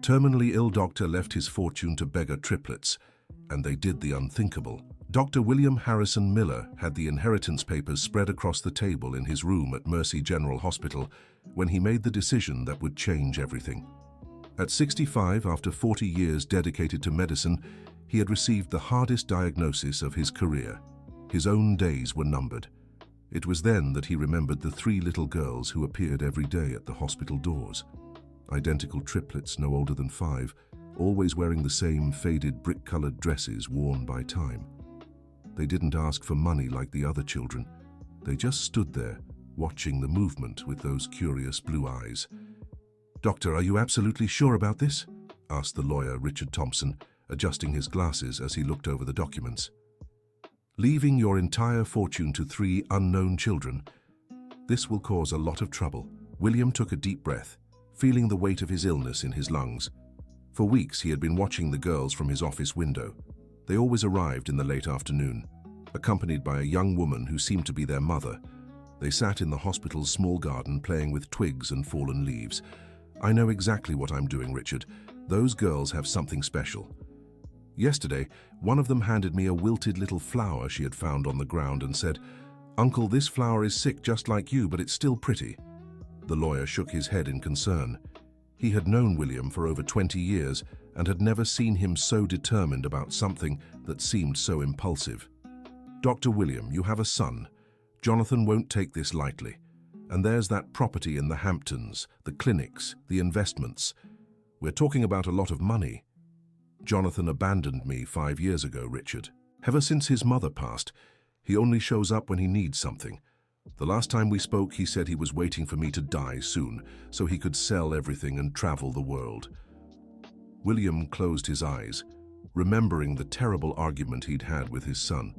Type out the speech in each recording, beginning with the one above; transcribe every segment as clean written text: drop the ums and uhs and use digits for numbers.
terminally ill doctor left his fortune to beggar triplets, and they did the unthinkable. Dr. William Harrison Miller had the inheritance papers spread across the table in his room at Mercy General Hospital when he made the decision that would change everything. At 65, after 40 years dedicated to medicine, he had received the hardest diagnosis of his career. His own days were numbered. It was then that he remembered the 3 little girls who appeared every day at the hospital doors. Identical triplets no older than 5, always wearing the same faded brick-colored dresses worn by time. They didn't ask for money like the other children. They just stood there, watching the movement with those curious blue eyes. "Doctor, are you absolutely sure about this?" asked the lawyer, Richard Thompson, adjusting his glasses as he looked over the documents. "Leaving your entire fortune to 3 unknown children? This will cause a lot of trouble." William took a deep breath, feeling the weight of his illness in his lungs. For weeks he had been watching the girls from his office window. They always arrived in the late afternoon, accompanied by a young woman who seemed to be their mother. They sat in the hospital's small garden playing with twigs and fallen leaves. "I know exactly what I'm doing, Richard. Those girls have something special." Yesterday, one of them handed me a wilted little flower she had found on the ground and said, "Uncle, this flower is sick just like you, but it's still pretty." The lawyer shook his head in concern. He had known William for over 20 years and had never seen him so determined about something that seemed so impulsive. "Dr. William, you have a son. Jonathan won't take this lightly. And there's that property in the Hamptons, the clinics, the investments. We're talking about a lot of money. Jonathan abandoned me 5 years ago, Richard. Ever since his mother passed, he only shows up when he needs something. The last time we spoke, he said he was waiting for me to die soon, so he could sell everything and travel the world." William closed his eyes, remembering the terrible argument he'd had with his son.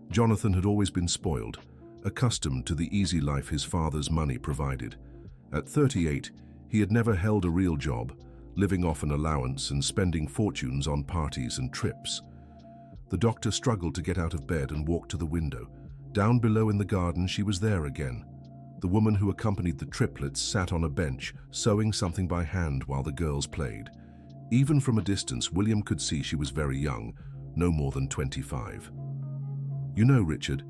Jonathan had always been spoiled, accustomed to the easy life his father's money provided. At 38, he had never held a real job, living off an allowance and spending fortunes on parties and trips. The doctor struggled to get out of bed and walk to the window. Down below in the garden, she was there again. The woman who accompanied the triplets sat on a bench, sewing something by hand while the girls played. Even from a distance, William could see she was very young, no more than 25. "You know, Richard,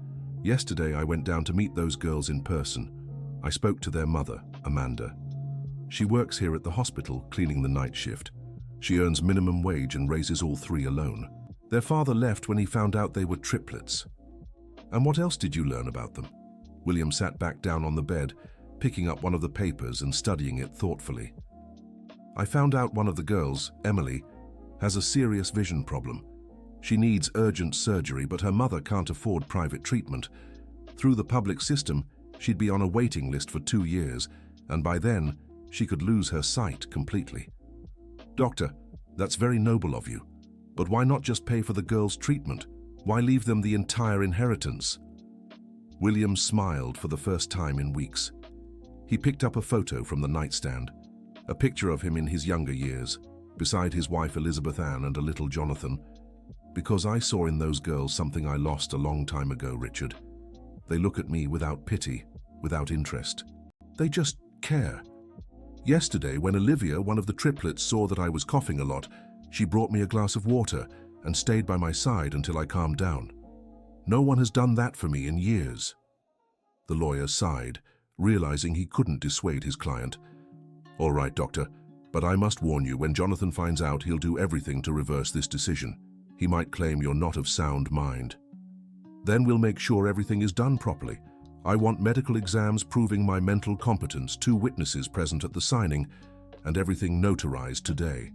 yesterday I went down to meet those girls in person. I spoke to their mother, Amanda. She works here at the hospital, cleaning the night shift. She earns minimum wage and raises all 3 alone. Their father left when he found out they were triplets." "And what else did you learn about them?" William sat back down on the bed, picking up one of the papers and studying it thoughtfully. "I found out one of the girls, Emily, has a serious vision problem. She needs urgent surgery, but her mother can't afford private treatment. Through the public system, she'd be on a waiting list for 2 years, and by then, she could lose her sight completely." "Doctor, that's very noble of you. But why not just pay for the girls' treatment? Why leave them the entire inheritance?" William smiled for the first time in weeks. He picked up a photo from the nightstand, a picture of him in his younger years, beside his wife Elizabeth Ann and a little Jonathan. "Because I saw in those girls something I lost a long time ago, Richard. They look at me without pity, without interest. They just care. Yesterday, when Olivia, one of the triplets, saw that I was coughing a lot, she brought me a glass of water and stayed by my side until I calmed down. No one has done that for me in years." The lawyer sighed, realizing he couldn't dissuade his client. "All right, doctor, but I must warn you, when Jonathan finds out, he'll do everything to reverse this decision. He might claim you're not of sound mind. Then we'll make sure everything is done properly. I want medical exams proving my mental competence, 2 witnesses present at the signing, and everything notarized today."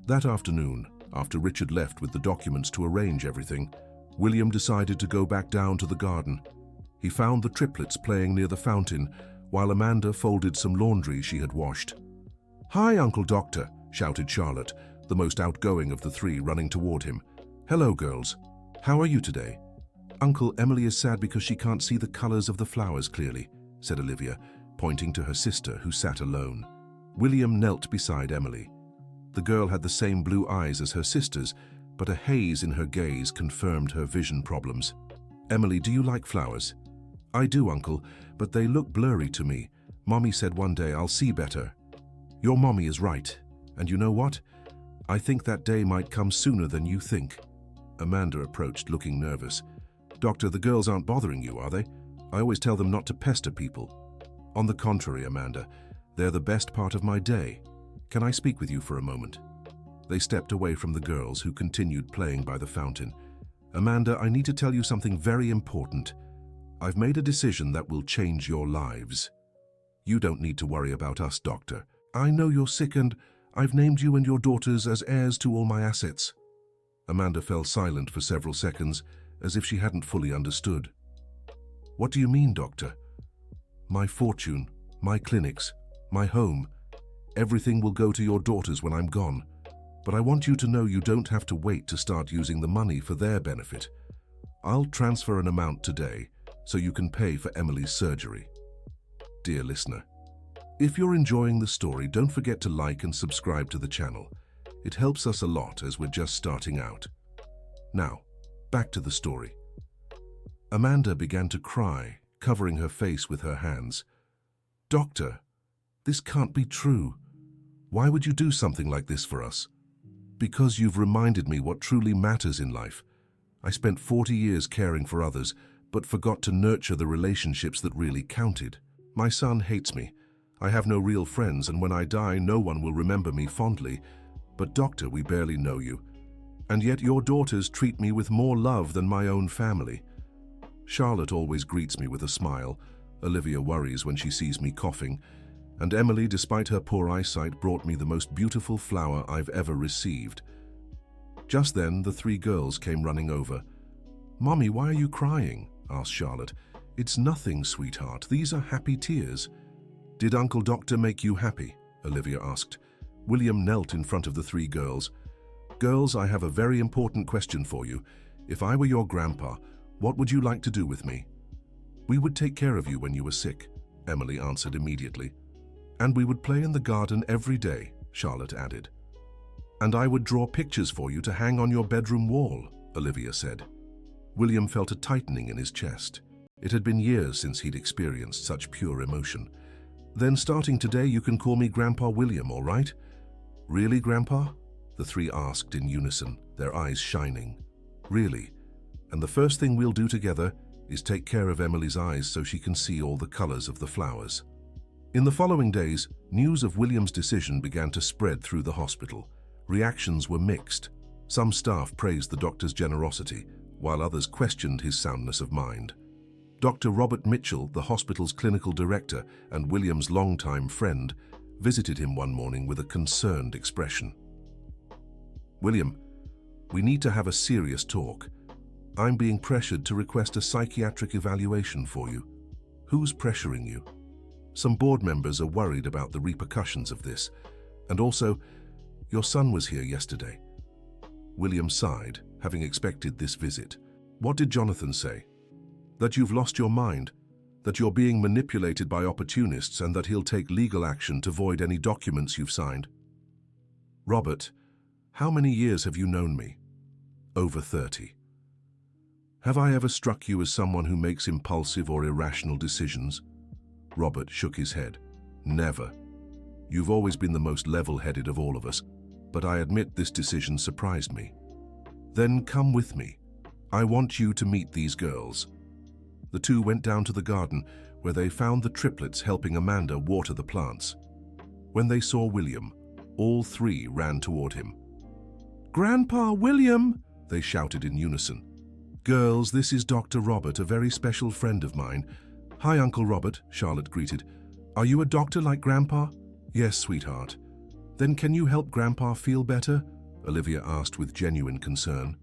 That afternoon, after Richard left with the documents to arrange everything, William decided to go back down to the garden. He found the triplets playing near the fountain, while Amanda folded some laundry she had washed. "Hi, Uncle Doctor," shouted Charlotte, the most outgoing of the 3, running toward him. "Hello, girls. How are you today?" "Uncle, Emily is sad because she can't see the colors of the flowers clearly," said Olivia, pointing to her sister, who sat alone. William knelt beside Emily. The girl had the same blue eyes as her sisters, but a haze in her gaze confirmed her vision problems. "Emily, do you like flowers?" "I do, Uncle, but they look blurry to me. Mommy said one day I'll see better." "Your mommy is right. And you know what? I think that day might come sooner than you think. Amanda approached, looking nervous. Doctor, the girls aren't bothering you, are they? I always tell them not to pester people. On the contrary, Amanda, they're the best part of my day. Can I speak with you for a moment? They stepped away from the girls, who continued playing by the fountain. Amanda, I need to tell you something very important. I've made a decision that will change your lives. You don't need to worry about us, Doctor. I know you're sick and I've named you and your daughters as heirs to all my assets. Amanda fell silent for several seconds, as if she hadn't fully understood. What do you mean, Doctor? My fortune, my clinics, my home, everything will go to your daughters when I'm gone. But I want you to know you don't have to wait to start using the money for their benefit. I'll transfer an amount today so you can pay for Emily's surgery. Dear listener, if you're enjoying the story, don't forget to like and subscribe to the channel. It helps us a lot as we're just starting out. Now, back to the story. Amanda began to cry, covering her face with her hands. Doctor, this can't be true. Why would you do something like this for us? Because you've reminded me what truly matters in life. I spent 40 years caring for others, but forgot to nurture the relationships that really counted. My son hates me. I have no real friends, and when I die, no one will remember me fondly. But Doctor, we barely know you. And yet your daughters treat me with more love than my own family. Charlotte always greets me with a smile. Olivia worries when she sees me coughing. And Emily, despite her poor eyesight, brought me the most beautiful flower I've ever received. Just then, the three girls came running over. Mommy, why are you crying? Asked Charlotte. It's nothing, sweetheart. These are happy tears. Did Uncle Doctor make you happy? Olivia asked. William knelt in front of the three girls. Girls, I have a very important question for you. If I were your grandpa, what would you like to do with me? We would take care of you when you were sick, Emily answered immediately. And we would play in the garden every day, Charlotte added. And I would draw pictures for you to hang on your bedroom wall, Olivia said. William felt a tightening in his chest. It had been years since he'd experienced such pure emotion. Then starting today, you can call me Grandpa William, all right? Really, Grandpa? The three asked in unison, their eyes shining. Really. And the first thing we'll do together is take care of Emily's eyes so she can see all the colors of the flowers. In the following days, news of William's decision began to spread through the hospital. Reactions were mixed. Some staff praised the doctor's generosity, while others questioned his soundness of mind. Dr. Robert Mitchell, the hospital's clinical director and William's longtime friend, visited him one morning with a concerned expression. William, we need to have a serious talk. I'm being pressured to request a psychiatric evaluation for you. Who's pressuring you? Some board members are worried about the repercussions of this. And also, your son was here yesterday. William sighed, having expected this visit. What did Jonathan say? That you've lost your mind, that you're being manipulated by opportunists, and that he'll take legal action to void any documents you've signed. Robert, how many years have you known me? Over 30. Have I ever struck you as someone who makes impulsive or irrational decisions? Robert shook his head. Never. You've always been the most level-headed of all of us, but I admit this decision surprised me. Then come with me. I want you to meet these girls. The two went down to the garden, where they found the triplets helping Amanda water the plants. When they saw William, all three ran toward him. Grandpa William! They shouted in unison. Girls, this is Dr. Robert, a very special friend of mine. Hi, Uncle Robert, Charlotte greeted. Are you a doctor like Grandpa? Yes, sweetheart. Then can you help Grandpa feel better? Olivia asked with genuine concern.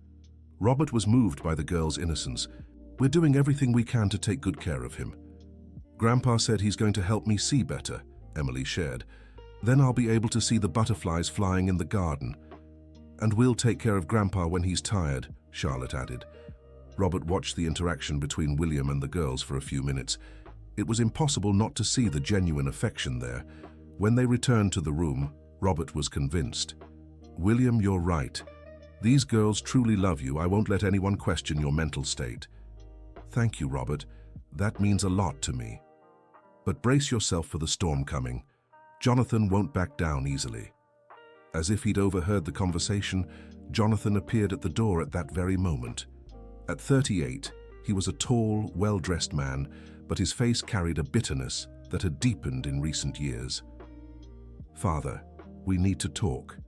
Robert was moved by the girl's innocence. We're doing everything we can to take good care of him. Grandpa said he's going to help me see better, Emily shared. Then I'll be able to see the butterflies flying in the garden. And we'll take care of Grandpa when he's tired, Charlotte added. Robert watched the interaction between William and the girls for a few minutes. It was impossible not to see the genuine affection there. When they returned to the room, Robert was convinced. William, you're right. These girls truly love you. I won't let anyone question your mental state. Thank you, Robert. That means a lot to me. But brace yourself for the storm coming. Jonathan won't back down easily. As if he'd overheard the conversation, Jonathan appeared at the door at that very moment. At 38, he was a tall, well-dressed man, but his face carried a bitterness that had deepened in recent years. "Father, we need to talk."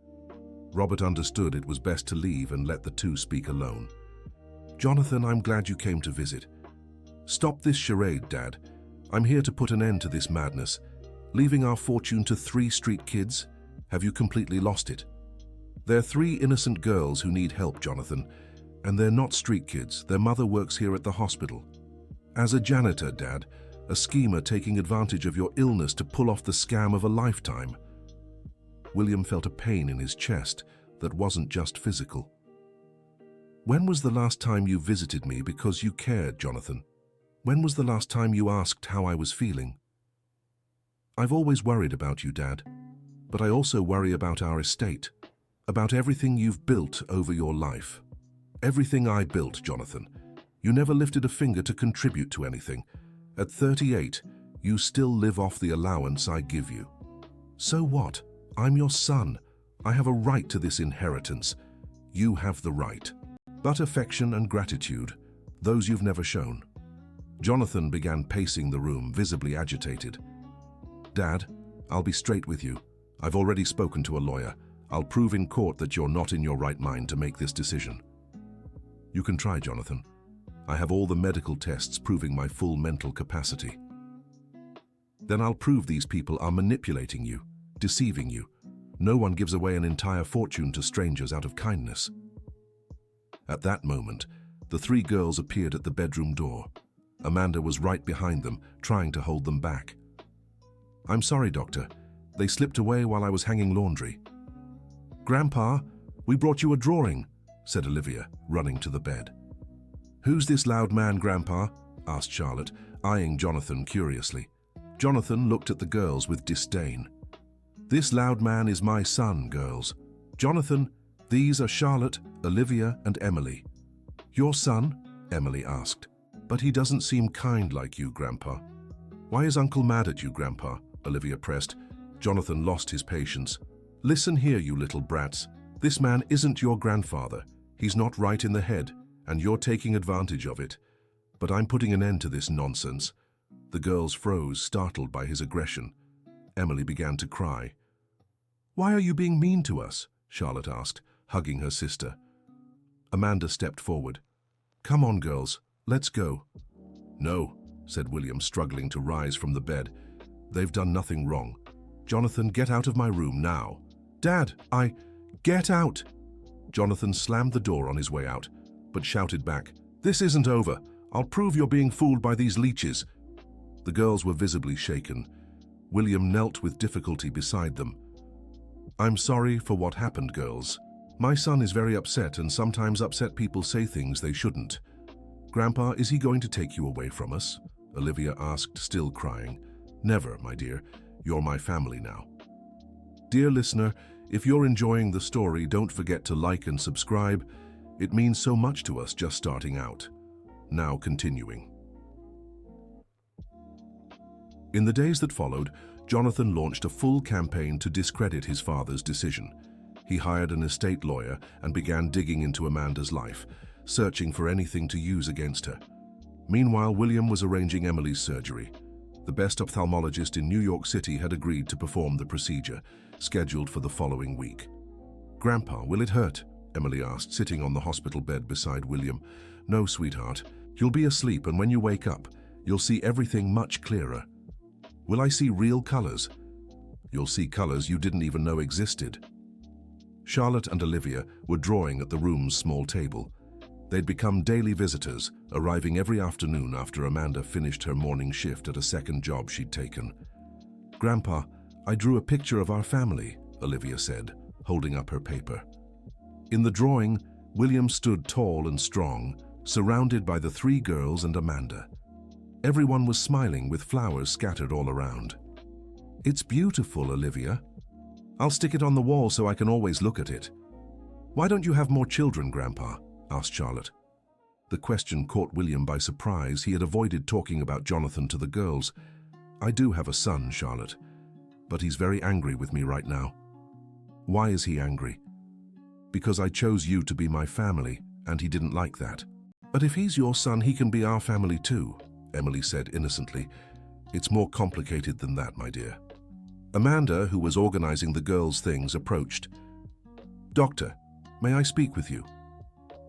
Robert understood it was best to leave and let the two speak alone. "Jonathan, I'm glad you came to visit. Stop this charade, Dad. I'm here to put an end to this madness. Leaving our fortune to 3 street kids? Have you completely lost it? They're 3 innocent girls who need help, Jonathan, and they're not street kids. Their mother works here at the hospital. As a janitor, Dad, a schemer taking advantage of your illness to pull off the scam of a lifetime." William felt a pain in his chest that wasn't just physical. "When was the last time you visited me because you cared, Jonathan? When was the last time you asked how I was feeling?" "I've always worried about you, Dad, but I also worry about our estate, about everything you've built over your life. Everything I built, Jonathan. You never lifted a finger to contribute to anything. At 38, you still live off the allowance I give you. So what? I'm your son. I have a right to this inheritance. You have the right. But affection and gratitude, those you've never shown." Jonathan began pacing the room, visibly agitated. "Dad, I'll be straight with you. I've already spoken to a lawyer. I'll prove in court that you're not in your right mind to make this decision." "You can try, Jonathan. I have all the medical tests proving my full mental capacity." "Then I'll prove these people are manipulating you, deceiving you. No one gives away an entire fortune to strangers out of kindness." At that moment, the 3 girls appeared at the bedroom door. Amanda was right behind them, trying to hold them back. "I'm sorry, Doctor. They slipped away while I was hanging laundry." "Grandpa, we brought you a drawing," said Olivia, running to the bed. "Who's this loud man, Grandpa?" asked Charlotte, eyeing Jonathan curiously. Jonathan looked at the girls with disdain. "This loud man is my son, girls. Jonathan, these are Charlotte, Olivia, and Emily." "Your son?" Emily asked. "But he doesn't seem kind like you, Grandpa." "Why is Uncle mad at you, Grandpa?" Olivia pressed. Jonathan lost his patience. "Listen here, you little brats. This man isn't your grandfather. He's not right in the head, and you're taking advantage of it. But I'm putting an end to this nonsense." The girls froze, startled by his aggression. Emily began to cry. "Why are you being mean to us?" Charlotte asked, hugging her sister. Amanda stepped forward. "Come on, girls, let's go." "No," said William, struggling to rise from the bed. "They've done nothing wrong. Jonathan, get out of my room now." "Dad, Get out!" Jonathan slammed the door on his way out, but shouted back, "This isn't over. I'll prove you're being fooled by these leeches." The girls were visibly shaken. William knelt with difficulty beside them. "I'm sorry for what happened, girls. My son is very upset, and sometimes upset people say things they shouldn't." "Grandpa, is he going to take you away from us?" Olivia asked, still crying. "Never, my dear. You're my family now." Dear listener, if you're enjoying the story, don't forget to like and subscribe. It means so much to us just starting out. Now continuing. In the days that followed, Jonathan launched a full campaign to discredit his father's decision. He hired an estate lawyer and began digging into Amanda's life, searching for anything to use against her. Meanwhile, William was arranging Emily's surgery. The best ophthalmologist in New York City had agreed to perform the procedure, scheduled for the following week. "Grandpa, will it hurt?" Emily asked, sitting on the hospital bed beside William. "No, sweetheart. You'll be asleep, and when you wake up, you'll see everything much clearer." "Will I see real colors?" "You'll see colors you didn't even know existed." Charlotte and Olivia were drawing at the room's small table. They'd become daily visitors, arriving every afternoon after Amanda finished her morning shift at a second job she'd taken. "Grandpa, I drew a picture of our family," Olivia said, holding up her paper. In the drawing, William stood tall and strong, surrounded by the 3 girls and Amanda. Everyone was smiling with flowers scattered all around. "It's beautiful, Olivia. I'll stick it on the wall so I can always look at it." "Why don't you have more children, Grandpa?" asked Charlotte. The question caught William by surprise. He had avoided talking about Jonathan to the girls. "I do have a son, Charlotte, but he's very angry with me right now." Why is he angry? Because I chose you to be my family, and he didn't like that. But if he's your son, he can be our family too, Emily said innocently. It's more complicated than that, my dear. Amanda, who was organizing the girls' things, approached. Doctor, may I speak with you?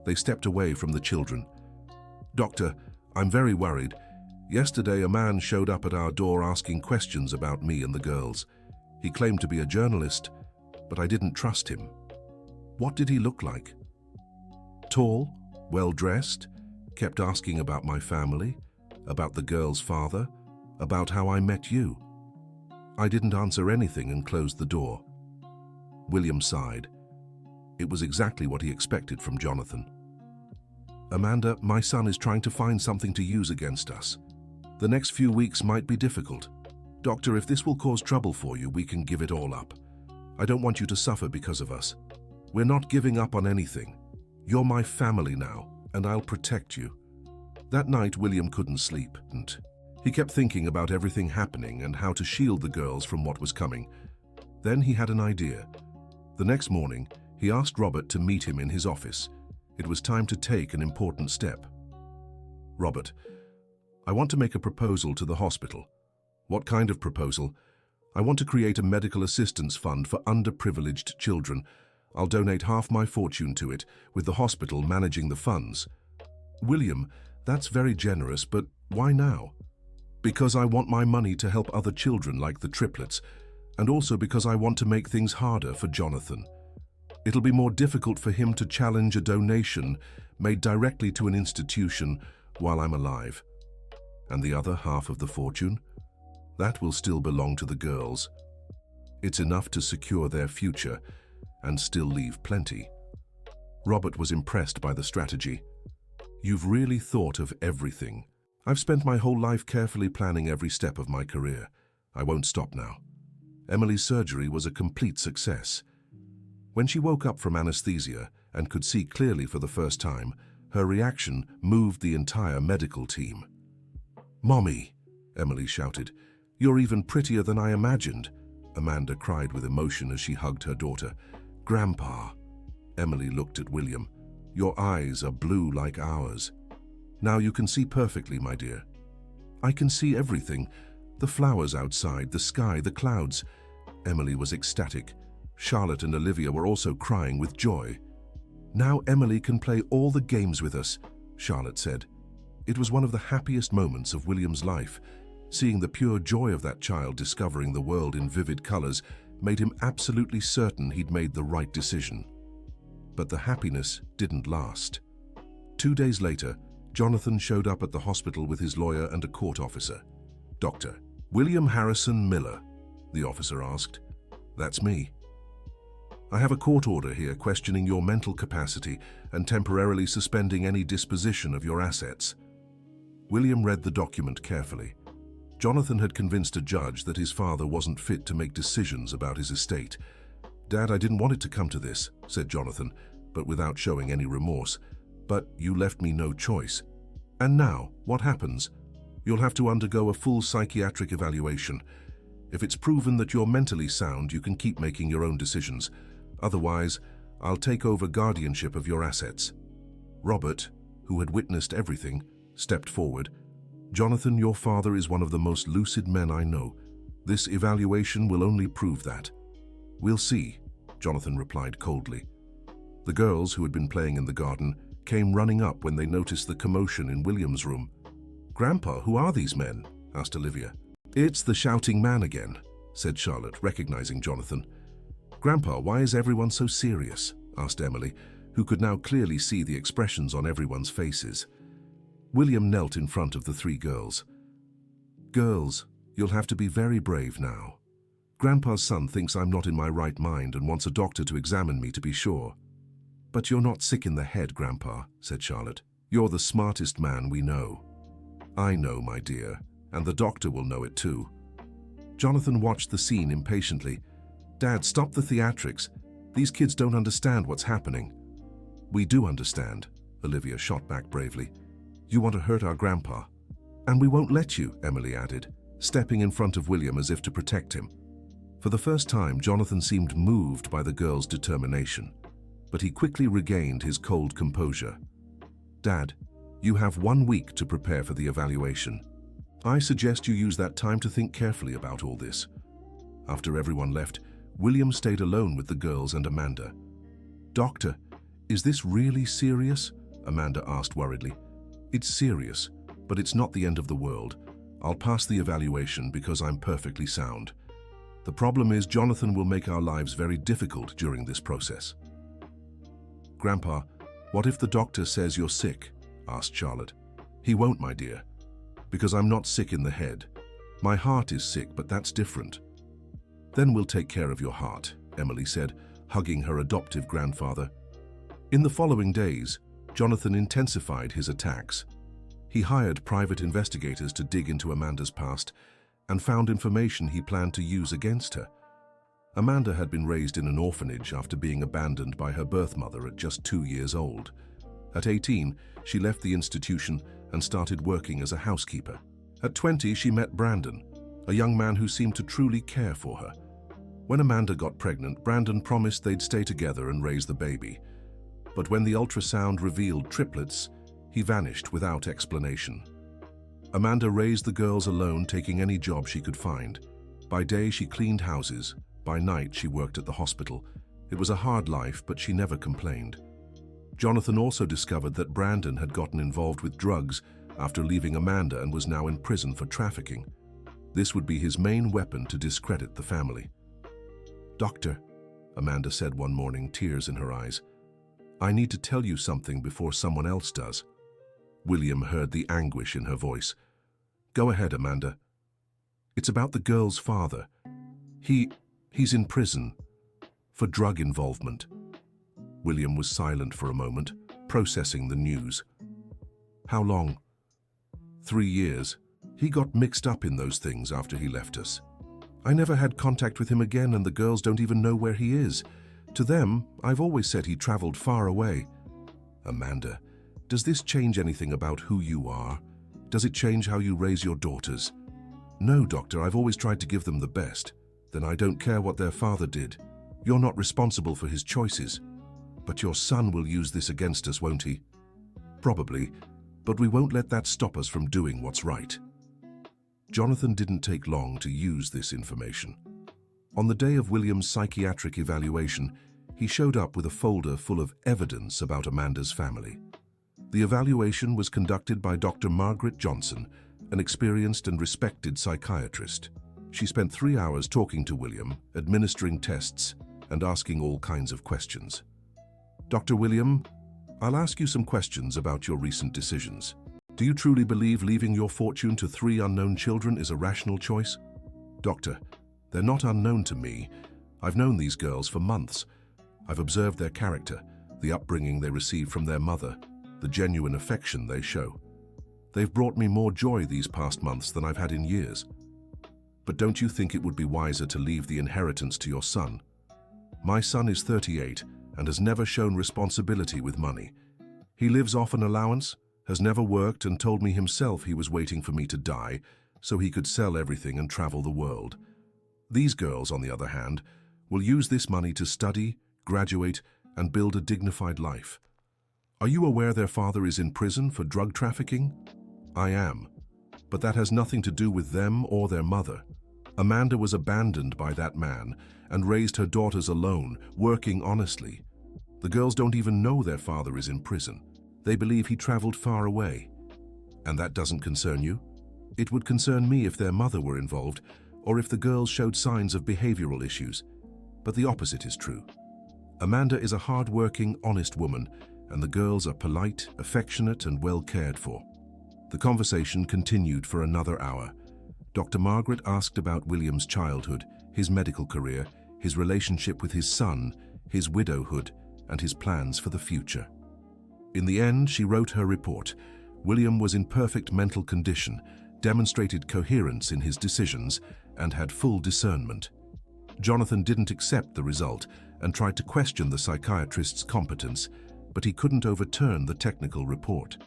They stepped away from the children. Doctor, I'm very worried. Yesterday, a man showed up at our door asking questions about me and the girls. He claimed to be a journalist, but I didn't trust him. What did he look like? Tall, well-dressed, kept asking about my family, about the girl's father, about how I met you. I didn't answer anything and closed the door. William sighed. It was exactly what he expected from Jonathan. Amanda, my son is trying to find something to use against us. The next few weeks might be difficult. Doctor, if this will cause trouble for you, we can give it all up. I don't want you to suffer because of us. We're not giving up on anything. You're my family now, and I'll protect you. That night, William couldn't sleep, and he kept thinking about everything happening and how to shield the girls from what was coming. Then he had an idea. The next morning, he asked Robert to meet him in his office. It was time to take an important step. Robert, I want to make a proposal to the hospital. What kind of proposal? I want to create a medical assistance fund for underprivileged children. I'll donate half my fortune to it, with the hospital managing the funds. William, that's very generous, but why now? Because I want my money to help other children like the Triplets, and also because I want to make things harder for Jonathan. It'll be more difficult for him to challenge a donation made directly to an institution while I'm alive. And the other half of the fortune? That will still belong to the girls. It's enough to secure their future and still leave plenty. Robert was impressed by the strategy. You've really thought of everything. I've spent my whole life carefully planning every step of my career. I won't stop now. Emily's surgery was a complete success. When she woke up from anesthesia and could see clearly for the first time, her reaction moved the entire medical team. Mommy, Emily shouted. You're even prettier than I imagined. Amanda cried with emotion as she hugged her daughter. Grandpa. Emily looked at William. Your eyes are blue like ours. Now you can see perfectly, my dear. I can see everything. The flowers outside, the sky, the clouds. Emily was ecstatic. Charlotte and Olivia were also crying with joy. Now Emily can play all the games with us, Charlotte said. It was one of the happiest moments of William's life. Seeing the pure joy of that child discovering the world in vivid colors made him absolutely certain he'd made the right decision. But the happiness didn't last. 2 days later, Jonathan showed up at the hospital with his lawyer and a court officer. Dr. William Harrison Miller, the officer asked. That's me. I have a court order here questioning your mental capacity and temporarily suspending any disposition of your assets. William read the document carefully. Jonathan had convinced a judge that his father wasn't fit to make decisions about his estate. Dad, I didn't want it to come to this, said Jonathan, but without showing any remorse. But you left me no choice. And now, what happens? You'll have to undergo a full psychiatric evaluation. If it's proven that you're mentally sound, you can keep making your own decisions. Otherwise, I'll take over guardianship of your assets. Robert, who had witnessed everything, stepped forward. Jonathan, your father is one of the most lucid men I know. This evaluation will only prove that. We'll see, Jonathan replied coldly. The girls, who had been playing in the garden, came running up when they noticed the commotion in William's room. Grandpa, who are these men? Asked Olivia. It's the shouting man again, said Charlotte, recognizing Jonathan. Grandpa, why is everyone so serious? Asked Emily, who could now clearly see the expressions on everyone's faces. William knelt in front of the 3 girls. Girls, you'll have to be very brave now. Grandpa's son thinks I'm not in my right mind and wants a doctor to examine me to be sure. But you're not sick in the head, Grandpa, said Charlotte. You're the smartest man we know. I know, my dear, and the doctor will know it too. Jonathan watched the scene impatiently. Dad, stop the theatrics. These kids don't understand what's happening. We do understand, Olivia shot back bravely. You want to hurt our grandpa. And we won't let you, Emily added, stepping in front of William as if to protect him. For For the first time, Jonathan seemed moved by the girl's determination, but he quickly regained his cold composure. "Dad, you have 1 week to prepare for the evaluation. I suggest you use that time to think carefully about all this." After everyone left, William stayed alone with the girls and Amanda. "Doctor, is this really serious?" Amanda asked worriedly. "It's serious, but it's not the end of the world. I'll pass the evaluation because I'm perfectly sound. The problem is Jonathan will make our lives very difficult during this process." "Grandpa, what if the doctor says you're sick?" asked Charlotte. "He won't, my dear, because I'm not sick in the head. My heart is sick, but that's different." "Then we'll take care of your heart," Emily said, hugging her adoptive grandfather. In the following days, Jonathan intensified his attacks. He hired private investigators to dig into Amanda's past and found information he planned to use against her. Amanda had been raised in an orphanage after being abandoned by her birth mother at just 2 years old. At 18, she left the institution and started working as a housekeeper. At 20, she met Brandon, a young man who seemed to truly care for her. When Amanda got pregnant, Brandon promised they'd stay together and raise the baby. But when the ultrasound revealed triplets, he vanished without explanation. Amanda raised the girls alone, taking any job she could find. By day, she cleaned houses. By night, she worked at the hospital. It was a hard life, but she never complained. Jonathan also discovered that Brandon had gotten involved with drugs after leaving Amanda and was now in prison for trafficking. This would be his main weapon to discredit the family. "Doctor," Amanda said one morning, tears in her eyes, "I need to tell you something before someone else does." William heard the anguish in her voice. "Go ahead, Amanda." "It's about the girl's father. He's in prison for drug involvement." William was silent for a moment, processing the news. "How long?" 3 years. He got mixed up in those things after he left us. I never had contact with him again, and the girls don't even know where he is. To them, I've always said he traveled far away." "Amanda, does this change anything about who you are? Does it change how you raise your daughters?" "No, doctor, I've always tried to give them the best." "Then I don't care what their father did. You're not responsible for his choices. But your son will use this against us, won't he?" "Probably, but we won't let that stop us from doing what's right." Jonathan didn't take long to use this information. On the day of William's psychiatric evaluation, he showed up with a folder full of evidence about Amanda's family. The evaluation was conducted by Dr. Margaret Johnson, an experienced and respected psychiatrist. She spent 3 hours talking to William, administering tests, and asking all kinds of questions. "Dr. William, I'll ask you some questions about your recent decisions. Do you truly believe leaving your fortune to 3 unknown children is a rational choice?" "Doctor, they're not unknown to me. I've known these girls for months. I've observed their character, the upbringing they received from their mother, the genuine affection they show. They've brought me more joy these past months than I've had in years. But don't you think it would be wiser to leave the inheritance to your son? My son is 38 and has never shown responsibility with money. He lives off an allowance, has never worked, and told me himself he was waiting for me to die so he could sell everything and travel the world. These girls, on the other hand, will use this money to study, graduate, and build a dignified life. Are you aware their father is in prison for drug trafficking?" "I am, but that has nothing to do with them or their mother. Amanda was abandoned by that man and raised her daughters alone, working honestly. The girls don't even know their father is in prison. They believe he traveled far away. And that doesn't concern you? It would concern me if their mother were involved, or if the girls showed signs of behavioral issues. But the opposite is true. Amanda is a hard-working, honest woman, and the girls are polite, affectionate, and well cared for." The conversation continued for another hour. Dr. Margaret asked about William's childhood, his medical career, his relationship with his son, his widowhood, and his plans for the future. In the end, she wrote her report. William was in perfect mental condition, demonstrated coherence in his decisions, and had full discernment. Jonathan didn't accept the result and tried to question the psychiatrist's competence, but he couldn't overturn the technical report.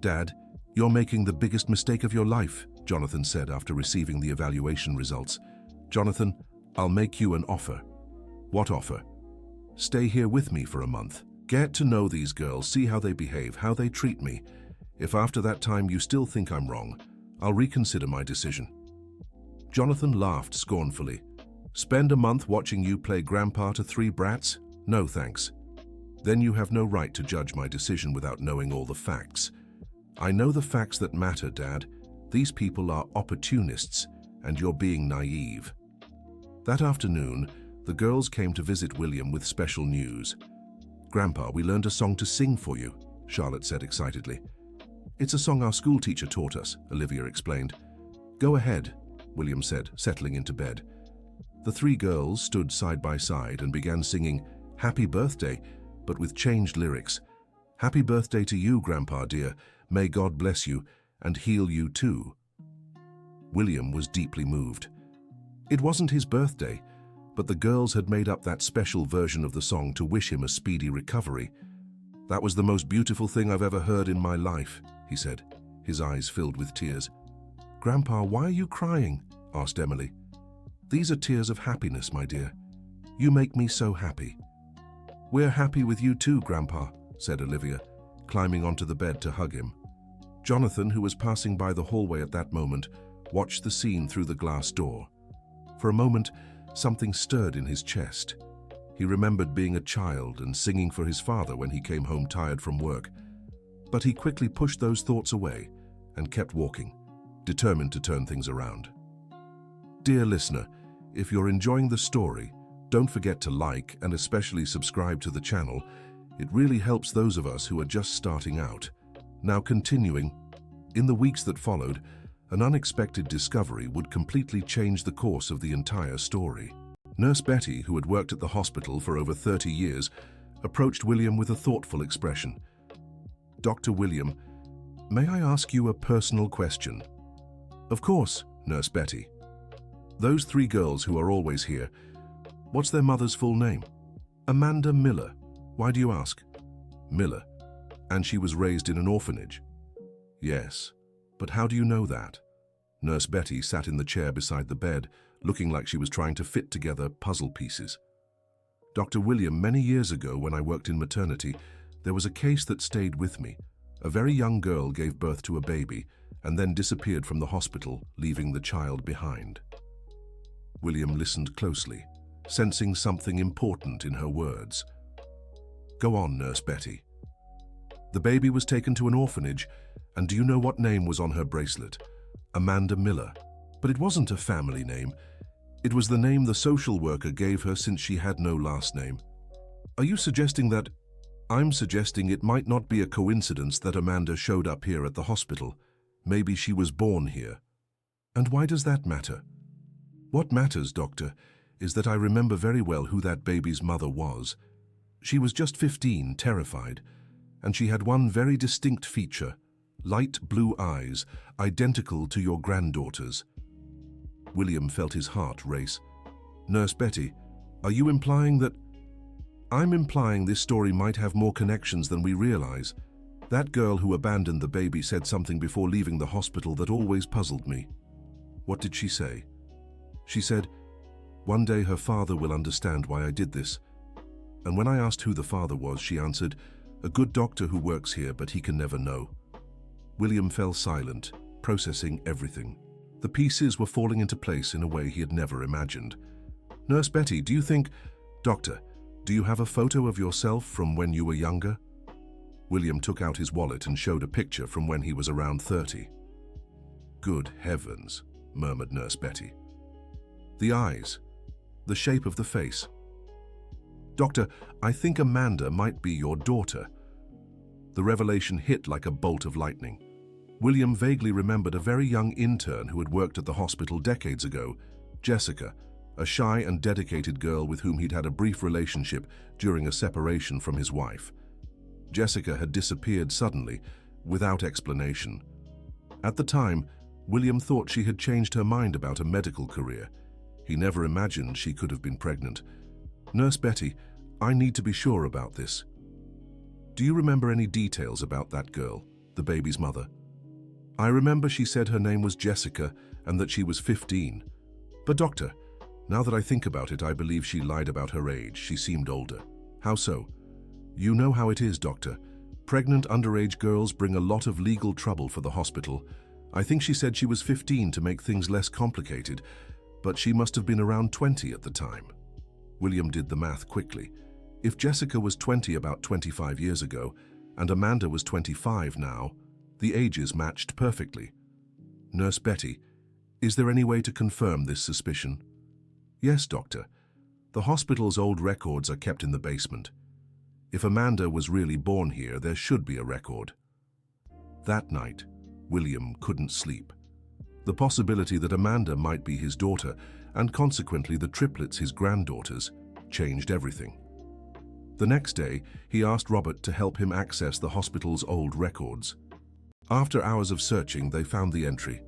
"Dad, you're making the biggest mistake of your life," Jonathan said after receiving the evaluation results. "Jonathan, I'll make you an offer. What offer? Stay here with me for a month. Get to know these girls, see how they behave, how they treat me. If after that time you still think I'm wrong, I'll reconsider my decision. Jonathan laughed scornfully. Spend a month watching you play grandpa to 3 brats? No thanks. Then you have no right to judge my decision without knowing all the facts. I know the facts that matter, Dad. These people are opportunists, and you're being naive. That afternoon, the girls came to visit William with special news. Grandpa, we learned a song to sing for you, Charlotte said excitedly. It's a song our school teacher taught us, Olivia explained. Go ahead, William said, settling into bed. The 3 girls stood side by side and began singing Happy Birthday, but with changed lyrics. Happy birthday to you, Grandpa dear. May God bless you and heal you too. William was deeply moved. It wasn't his birthday, but the girls had made up that special version of the song to wish him a speedy recovery. That was the most beautiful thing I've ever heard in my life, he said, his eyes filled with tears. Grandpa, why are you crying? Asked Emily. These are tears of happiness, my dear. You make me so happy. We're happy with you too, Grandpa, said Olivia, climbing onto the bed to hug him. Jonathan, who was passing by the hallway at that moment, watched the scene through the glass door. For a moment, something stirred in his chest. He remembered being a child and singing for his father when he came home tired from work. But he quickly pushed those thoughts away and kept walking, determined to turn things around. Dear listener, if you're enjoying the story, don't forget to like and especially subscribe to the channel. It really helps those of us who are just starting out. Now continuing, in the weeks that followed, an unexpected discovery would completely change the course of the entire story. Nurse Betty, who had worked at the hospital for over 30 years, approached William with a thoughtful expression. Dr. William, may I ask you a personal question? Of course, Nurse Betty. Those 3 girls who are always here, what's their mother's full name? Amanda Miller. Why do you ask? Miller. And she was raised in an orphanage? Yes. But how do you know that? Nurse Betty sat in the chair beside the bed, looking like she was trying to fit together puzzle pieces. Dr. William, many years ago when I worked in maternity, there was a case that stayed with me. A very young girl gave birth to a baby and then disappeared from the hospital, leaving the child behind. William listened closely, sensing something important in her words. Go on, Nurse Betty. The baby was taken to an orphanage, and do you know what name was on her bracelet? Amanda Miller. But it wasn't a family name. It was the name the social worker gave her since she had no last name. Are you suggesting that... I'm suggesting it might not be a coincidence that Amanda showed up here at the hospital. Maybe she was born here. And why does that matter? What matters, Doctor, is that I remember very well who that baby's mother was. She was just 15, terrified, and she had one very distinct feature, light blue eyes, identical to your granddaughter's. William felt his heart race. Nurse Betty, are you implying that... I'm implying this story might have more connections than we realize. That girl who abandoned the baby said something before leaving the hospital that always puzzled me. What did she say? She said, one day her father will understand why I did this. And when I asked who the father was, she answered, a good doctor who works here, but he can never know. William fell silent, processing everything. The pieces were falling into place in a way he had never imagined. Nurse Betty, do you think... Doctor, do you have a photo of yourself from when you were younger? William took out his wallet and showed a picture from when he was around 30. Good heavens, murmured Nurse Betty. The eyes, the shape of the face. Doctor, I think Amanda might be your daughter. The revelation hit like a bolt of lightning. William vaguely remembered a very young intern who had worked at the hospital decades ago, Jessica, a shy and dedicated girl with whom he'd had a brief relationship during a separation from his wife. Jessica had disappeared suddenly, without explanation. At the time, William thought she had changed her mind about a medical career. He never imagined she could have been pregnant. Nurse Betty, I need to be sure about this. Do you remember any details about that girl, the baby's mother? I remember she said her name was Jessica and that she was 15. But doctor, Now that I think about it, I believe she lied about her age. She seemed older. How so? You know how it is, doctor. Pregnant underage girls bring a lot of legal trouble for the hospital. I think she said she was 15 to make things less complicated, but she must have been around 20 at the time. William did the math quickly. If Jessica was 20 about 25 years ago, and Amanda was 25 now, the ages matched perfectly. Nurse Betty, is there any way to confirm this suspicion? Yes, doctor. The hospital's old records are kept in the basement. If Amanda was really born here, there should be a record. That night, William couldn't sleep. The possibility that Amanda might be his daughter, and consequently the triplets his granddaughters, changed everything. The next day, he asked Robert to help him access the hospital's old records. After hours of searching, they found the entry.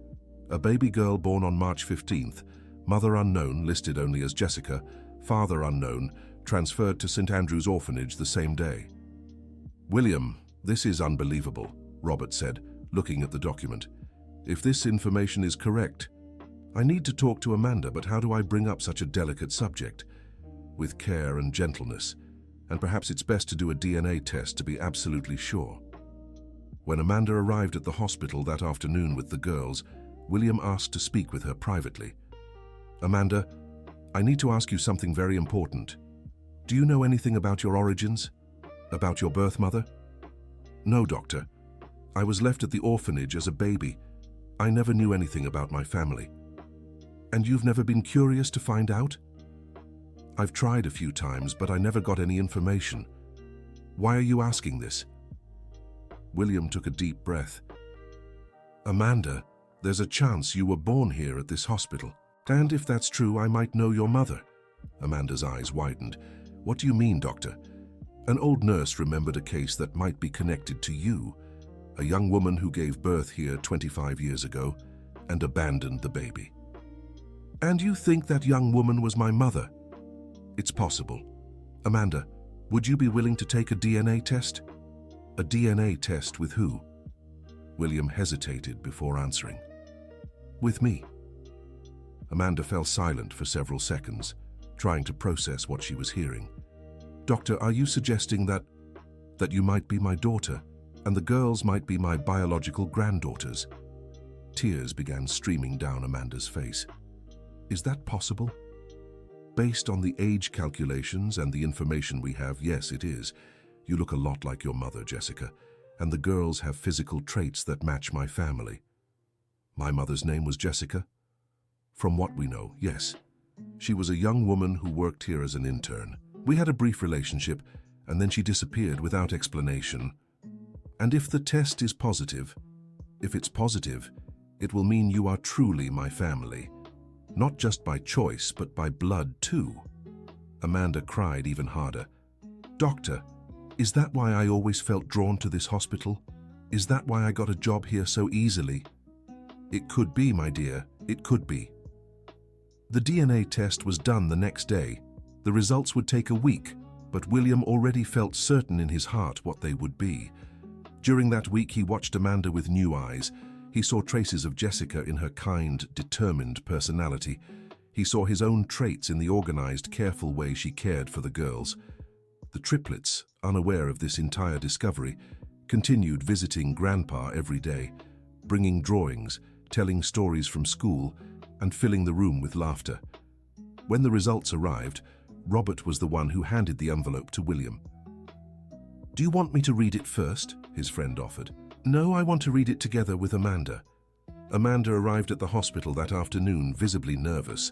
A baby girl born on March 15th, mother unknown, listed only as Jessica, father unknown, transferred to St. Andrew's Orphanage the same day. William, this is unbelievable, Robert said, looking at the document. If this information is correct, I need to talk to Amanda, but how do I bring up such a delicate subject? With care and gentleness, and perhaps it's best to do a DNA test to be absolutely sure. When Amanda arrived at the hospital that afternoon with the girls, William asked to speak with her privately. Amanda, I need to ask you something very important. Do you know anything about your origins? About your birth mother? No, doctor. I was left at the orphanage as a baby. I never knew anything about my family. And you've never been curious to find out? I've tried a few times, but I never got any information. Why are you asking this? William took a deep breath. Amanda, there's a chance you were born here at this hospital. And if that's true, I might know your mother. Amanda's eyes widened. What do you mean, doctor? An old nurse remembered a case that might be connected to you, a young woman who gave birth here 25 years ago and abandoned the baby. And you think that young woman was my mother? It's possible. Amanda, would you be willing to take a DNA test? A DNA test with who? William hesitated before answering. With me. Amanda fell silent for several seconds, trying to process what she was hearing. Doctor, are you suggesting that you might be my daughter, and the girls might be my biological granddaughters? Tears began streaming down Amanda's face. Is that possible? Based on the age calculations and the information we have, yes, it is. You look a lot like your mother, Jessica, and the girls have physical traits that match my family. My mother's name was Jessica? From what we know, yes. She was a young woman who worked here as an intern. We had a brief relationship, and then she disappeared without explanation. And if the test is positive, if it's positive, it will mean you are truly my family. Not just by choice, but by blood too. Amanda cried even harder. Doctor, is that why I always felt drawn to this hospital? Is that why I got a job here so easily? It could be, my dear, it could be. The DNA test was done the next day. The results would take a week, but William already felt certain in his heart what they would be. During that week, he watched Amanda with new eyes. He saw traces of Jessica in her kind, determined personality. He saw his own traits in the organized, careful way she cared for the girls. The triplets, unaware of this entire discovery, continued visiting Grandpa every day, bringing drawings, telling stories from school, and filling the room with laughter. When the results arrived, Robert was the one who handed the envelope to William. Do you want me to read it first? His friend offered. No, I want to read it together with Amanda. Amanda arrived at the hospital that afternoon, visibly nervous.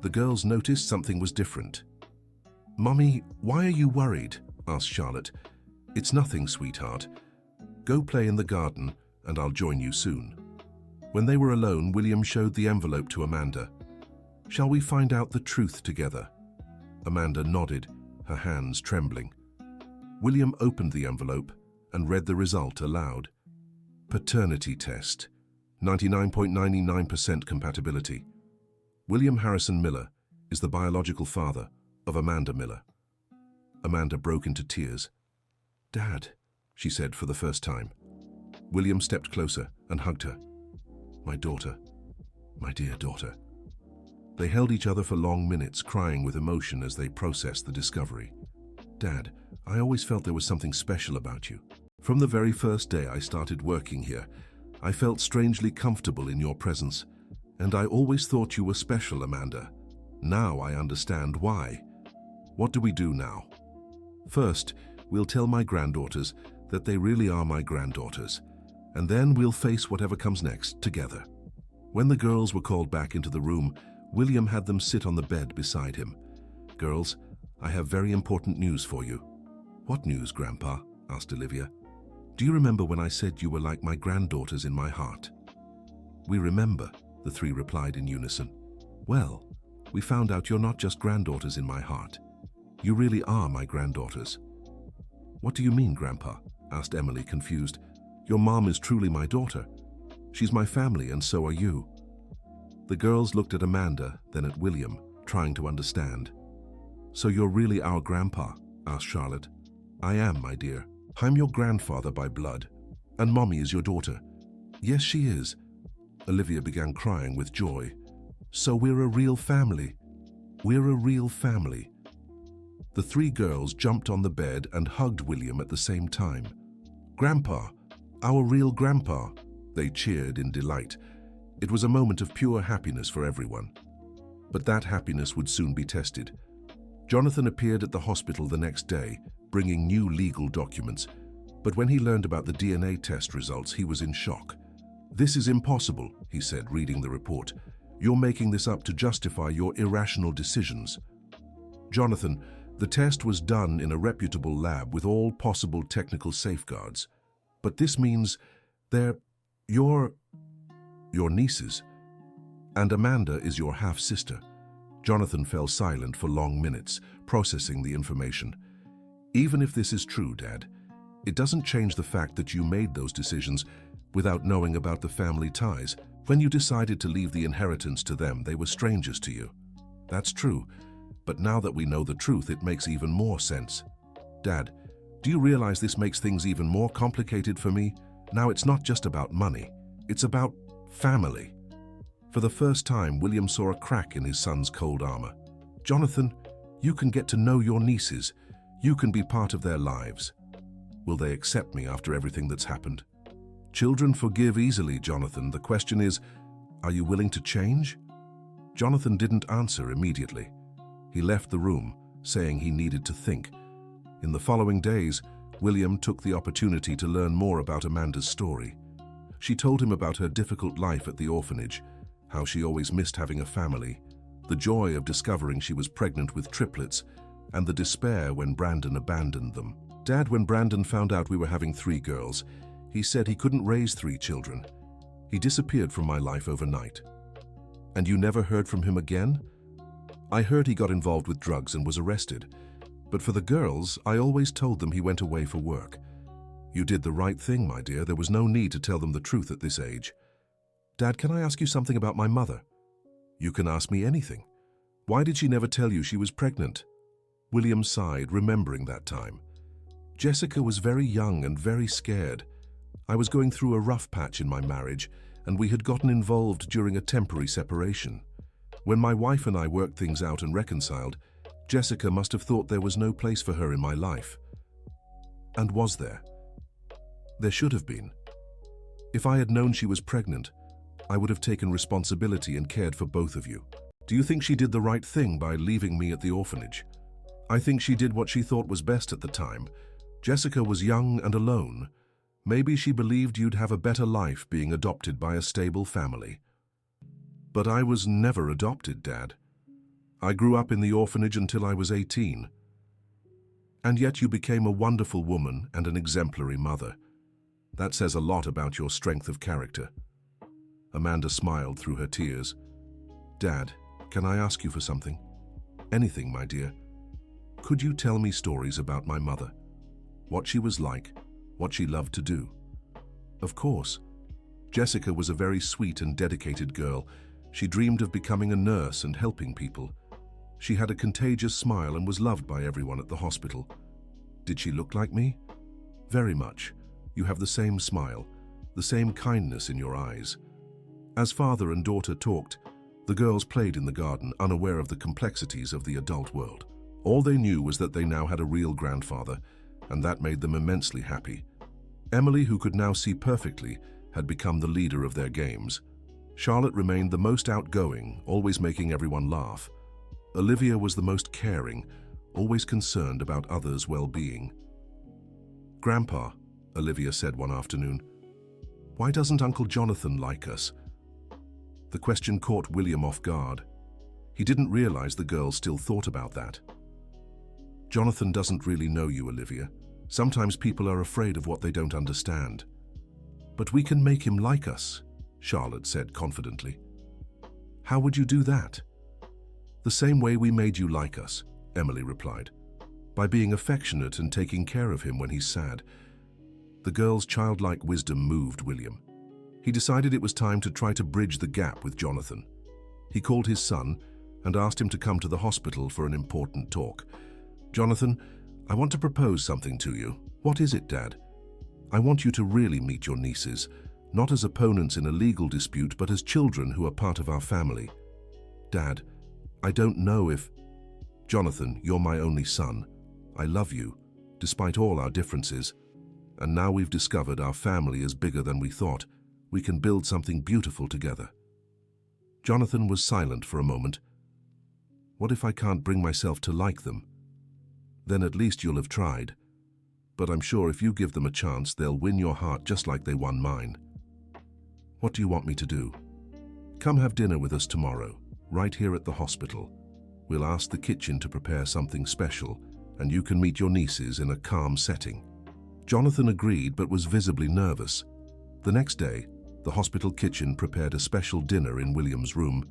The girls noticed something was different. Mommy, why are you worried? Asked Charlotte. It's nothing, sweetheart. Go play in the garden, and I'll join you soon. When they were alone, William showed the envelope to Amanda. Shall we find out the truth together? Amanda nodded, her hands trembling. William opened the envelope and read the result aloud. Paternity test. 99.99% compatibility. William Harrison Miller is the biological father of Amanda Miller. Amanda broke into tears. Dad, she said for the first time. William stepped closer and hugged her. My daughter, my dear daughter. They held each other for long minutes, crying with emotion as they processed the discovery. Dad, I always felt there was something special about you. From the very first day I started working here, I felt strangely comfortable in your presence, and I always thought you were special, Amanda. Now I understand why. What do we do now? First, we'll tell my granddaughters that they really are my granddaughters, and then we'll face whatever comes next together. When the girls were called back into the room, William had them sit on the bed beside him. Girls, I have very important news for you. What news, Grandpa? Asked Olivia. Do you remember when I said you were like my granddaughters in my heart? We remember, the three replied in unison. Well, we found out you're not just granddaughters in my heart. You really are my granddaughters. What do you mean, Grandpa? Asked Emily, confused. Your mom is truly my daughter. She's my family, and so are you. The girls looked at Amanda, then at William, trying to understand. So you're really our grandpa? Asked Charlotte. I am, my dear. I'm your grandfather by blood, and Mommy is your daughter. Yes, she is. Olivia began crying with joy. So we're a real family. We're a real family. The three girls jumped on the bed and hugged William at the same time. Grandpa, our real grandpa, they cheered in delight. It was a moment of pure happiness for everyone. But that happiness would soon be tested. Jonathan appeared at the hospital the next day, bringing new legal documents. But when he learned about the DNA test results, he was in shock. This is impossible, he said, reading the report. You're making this up to justify your irrational decisions. Jonathan, the test was done in a reputable lab with all possible technical safeguards. But this means they're your nieces. And Amanda is your half-sister. Jonathan fell silent for long minutes, processing the information. Even if this is true, Dad, it doesn't change the fact that you made those decisions without knowing about the family ties. When you decided to leave the inheritance to them, they were strangers to you. That's true, but now that we know the truth, it makes even more sense. Dad, do you realize this makes things even more complicated for me? Now it's not just about money, it's about family. For the first time, William saw a crack in his son's cold armor. Jonathan, you can get to know your nieces. You can be part of their lives. Will they accept me after everything that's happened? Children forgive easily, Jonathan. The question is, are you willing to change? Jonathan didn't answer immediately. He left the room, saying he needed to think. In the following days, William took the opportunity to learn more about Amanda's story. She told him about her difficult life at the orphanage, how she always missed having a family, the joy of discovering she was pregnant with triplets, and the despair when Brandon abandoned them. Dad, when Brandon found out we were having 3 girls, he said he couldn't raise 3 children. He disappeared from my life overnight. And you never heard from him again? I heard he got involved with drugs and was arrested. But for the girls, I always told them he went away for work. You did the right thing, my dear. There was no need to tell them the truth at this age. Dad, can I ask you something about my mother? You can ask me anything. Why did she never tell you she was pregnant? William sighed, remembering that time. Jessica was very young and very scared. I was going through a rough patch in my marriage, and we had gotten involved during a temporary separation. When my wife and I worked things out and reconciled, Jessica must have thought there was no place for her in my life. And was there? There should have been. If I had known she was pregnant, I would have taken responsibility and cared for both of you. Do you think she did the right thing by leaving me at the orphanage? I think she did what she thought was best at the time. Jessica was young and alone. Maybe she believed you'd have a better life being adopted by a stable family. But I was never adopted, Dad. I grew up in the orphanage until I was 18. And yet you became a wonderful woman and an exemplary mother. That says a lot about your strength of character. Amanda smiled through her tears. Dad, can I ask you for something? Anything, my dear. Could you tell me stories about my mother? What she was like, what she loved to do? Of course. Jessica was a very sweet and dedicated girl. She dreamed of becoming a nurse and helping people. She had a contagious smile and was loved by everyone at the hospital. Did she look like me? Very much. You have the same smile, the same kindness in your eyes. As father and daughter talked, The girls played in the garden, unaware of the complexities of the adult world. All they knew was that they now had a real grandfather, and that made them immensely happy. Emily, who could now see perfectly, had become the leader of their games. Charlotte remained the most outgoing, always making everyone laugh. Olivia was the most caring, always concerned about others' well-being. "Grandpa," Olivia said one afternoon, "why doesn't Uncle Jonathan like us?" The question caught William off guard. He didn't realize the girls still thought about that. "Jonathan doesn't really know you, Olivia. Sometimes people are afraid of what they don't understand. But we can make him like us," Charlotte said confidently. "How would you do that?" "The same way we made you like us," Emily replied. "By being affectionate and taking care of him when he's sad." The girl's childlike wisdom moved William. He decided it was time to try to bridge the gap with Jonathan. He called his son and asked him to come to the hospital for an important talk. "Jonathan, I want to propose something to you." "What is it, Dad?" "I want you to really meet your nieces, not as opponents in a legal dispute, but as children who are part of our family." "Dad, I don't know if..." "Jonathan, you're my only son. I love you, despite all our differences. And now we've discovered our family is bigger than we thought. We can build something beautiful together." Jonathan was silent for a moment. "What if I can't bring myself to like them?" "Then at least you'll have tried. But I'm sure if you give them a chance, they'll win your heart just like they won mine." "What do you want me to do?" "Come have dinner with us tomorrow, right here at the hospital. We'll ask the kitchen to prepare something special, and you can meet your nieces in a calm setting." Jonathan agreed but was visibly nervous. The next day, the hospital kitchen prepared a special dinner in William's room.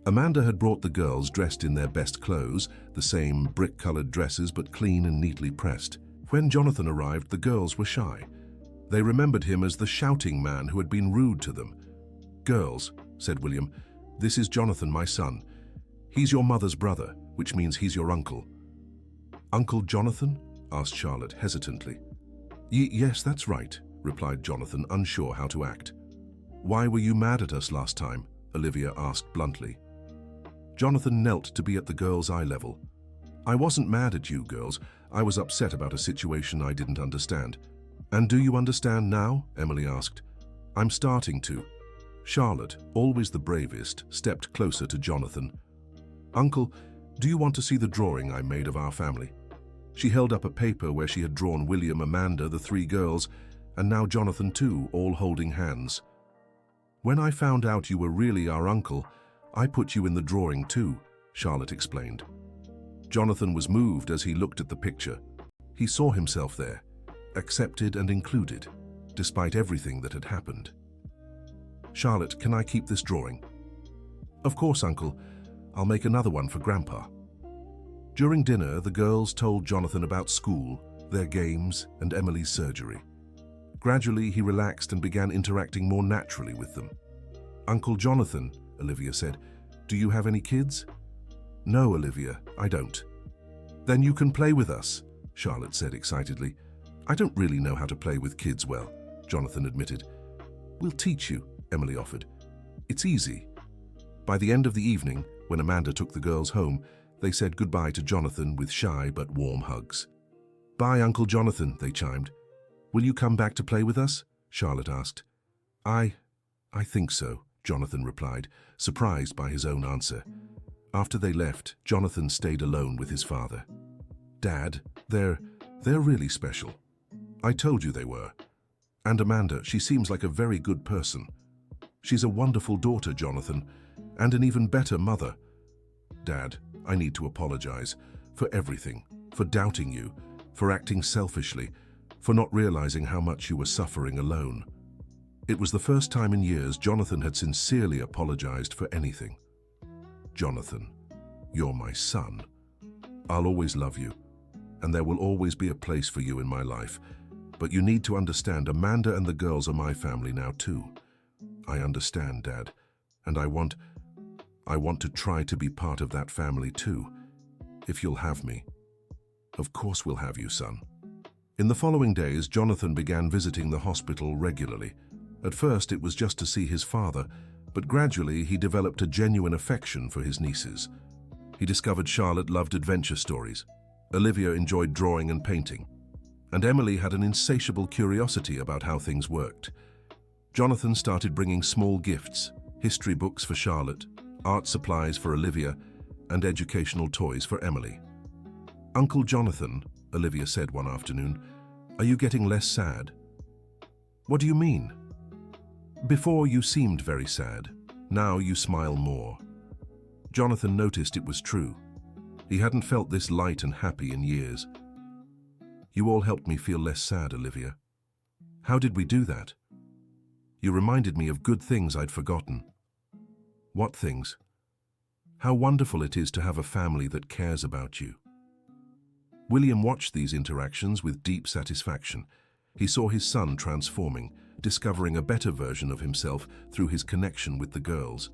Amanda had brought the girls dressed in their best clothes, the same brick-colored dresses but clean and neatly pressed. When Jonathan arrived, the girls were shy. They remembered him as the shouting man who had been rude to them. "Girls," said William, "this is Jonathan, my son. He's your mother's brother, which means he's your uncle." "Uncle Jonathan?" asked Charlotte hesitantly. Yes, that's right," replied Jonathan, unsure how to act. "Why were you mad at us last time?" Olivia asked bluntly. Jonathan knelt to be at the girls' eye level. "I wasn't mad at you, girls. I was upset about a situation I didn't understand." "And do you understand now?" Emily asked. "I'm starting to." Charlotte, always the bravest, stepped closer to Jonathan. "Uncle, do you want to see the drawing I made of our family?" She held up a paper where she had drawn William, Amanda, the three girls, and now Jonathan too, all holding hands. "When I found out you were really our uncle, I put you in the drawing too," Charlotte explained. Jonathan was moved as he looked at the picture. He saw himself there, accepted and included, despite everything that had happened. "Charlotte, can I keep this drawing?" "Of course, Uncle. I'll make another one for Grandpa." During dinner, the girls told Jonathan about school, their games, and Emily's surgery. Gradually, he relaxed and began interacting more naturally with them. "Uncle Jonathan," Olivia said, "do you have any kids?" "No, Olivia, I don't." "Then you can play with us," Charlotte said excitedly. "I don't really know how to play with kids well," Jonathan admitted. "We'll teach you," Emily offered. "It's easy." By the end of the evening, when Amanda took the girls home, they said goodbye to Jonathan with shy but warm hugs. "Bye, Uncle Jonathan," they chimed. "Will you come back to play with us?" Charlotte asked. I think so," Jonathan replied, surprised by his own answer. After they left, Jonathan stayed alone with his father. "Dad, they're really special. I told you they were. And Amanda, she seems like a very good person. She's a wonderful daughter, Jonathan, and an even better mother. Dad, I need to apologize for everything, for doubting you, for acting selfishly, for not realizing how much you were suffering alone." It was the first time in years Jonathan had sincerely apologized for anything. "Jonathan, you're my son. I'll always love you, and there will always be a place for you in my life. But you need to understand, Amanda and the girls are my family now too. I understand, Dad, and I want to try to be part of that family too, if you'll have me." "Of course we'll have you, son." In the following days, Jonathan began visiting the hospital regularly. At first, it was just to see his father, But gradually he developed a genuine affection for his nieces. He discovered Charlotte loved adventure stories, Olivia enjoyed drawing and painting, and Emily had an insatiable curiosity about how things worked. Jonathan started bringing small gifts, history books for Charlotte, art supplies for Olivia, and educational toys for Emily. "Uncle Jonathan," Olivia said one afternoon, "are you getting less sad?" "What do you mean?" "Before you seemed very sad. Now you smile more." Jonathan noticed it was true. He hadn't felt this light and happy in years. "You all helped me feel less sad, Olivia." "How did we do that?" "You reminded me of good things I'd forgotten." "What things?" "How wonderful it is to have a family that cares about you." William watched these interactions with deep satisfaction. He saw his son transforming, discovering a better version of himself through his connection with the girls.